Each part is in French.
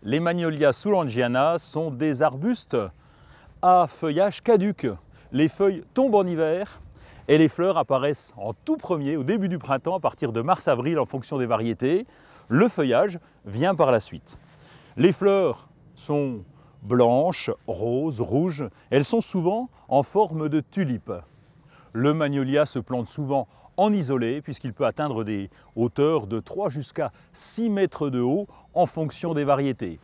Les Magnolia soulangeana sont des arbustes à feuillage caduc. Les feuilles tombent en hiver et les fleurs apparaissent en tout premier, au début du printemps, à partir de mars-avril en fonction des variétés. Le feuillage vient par la suite. Les fleurs sont blanches, roses, rouges. Elles sont souvent en forme de tulipe. Le magnolia se plante souvent en isolé puisqu'il peut atteindre des hauteurs de 3 jusqu'à 6 mètres de haut en fonction des variétés.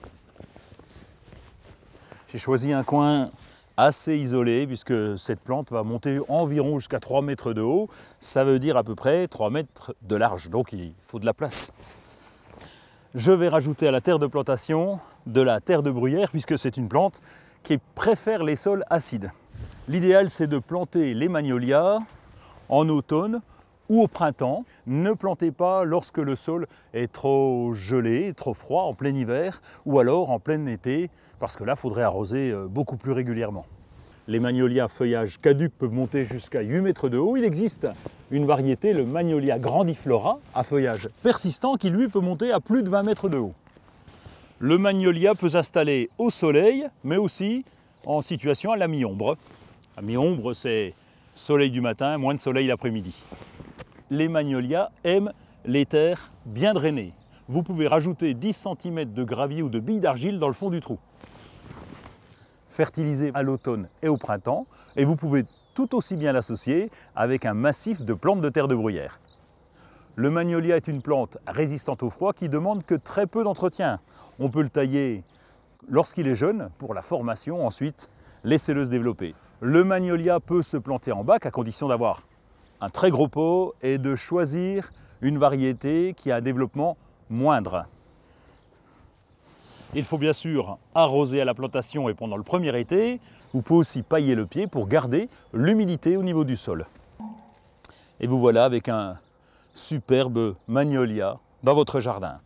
J'ai choisi un coin assez isolé puisque cette plante va monter environ jusqu'à 3 mètres de haut. Ça veut dire à peu près 3 mètres de large, donc il faut de la place. Je vais rajouter à la terre de plantation de la terre de bruyère puisque c'est une plante qui préfère les sols acides. L'idéal c'est de planter les magnolias en automne ou au printemps. Ne plantez pas lorsque le sol est trop gelé, trop froid en plein hiver ou alors en plein été parce que là il faudrait arroser beaucoup plus régulièrement. Les magnolias feuillage caduc peuvent monter jusqu'à 8 mètres de haut. Il existe une variété, le Magnolia grandiflora, à feuillage persistant, qui lui peut monter à plus de 20 mètres de haut. Le magnolia peut s'installer au soleil, mais aussi en situation à la mi-ombre. La mi-ombre, c'est soleil du matin, moins de soleil l'après-midi. Les magnolias aiment les terres bien drainées. Vous pouvez rajouter 10 cm de gravier ou de billes d'argile dans le fond du trou. Fertilisé à l'automne et au printemps, et vous pouvez tout aussi bien l'associer avec un massif de plantes de terre de bruyère. Le magnolia est une plante résistante au froid qui demande que très peu d'entretien. On peut le tailler lorsqu'il est jeune pour la formation, ensuite laissez-le se développer. Le magnolia peut se planter en bac à condition d'avoir un très gros pot et de choisir une variété qui a un développement moindre. Il faut bien sûr arroser à la plantation et pendant le premier été. Vous pouvez aussi pailler le pied pour garder l'humidité au niveau du sol. Et vous voilà avec un superbe magnolia dans votre jardin.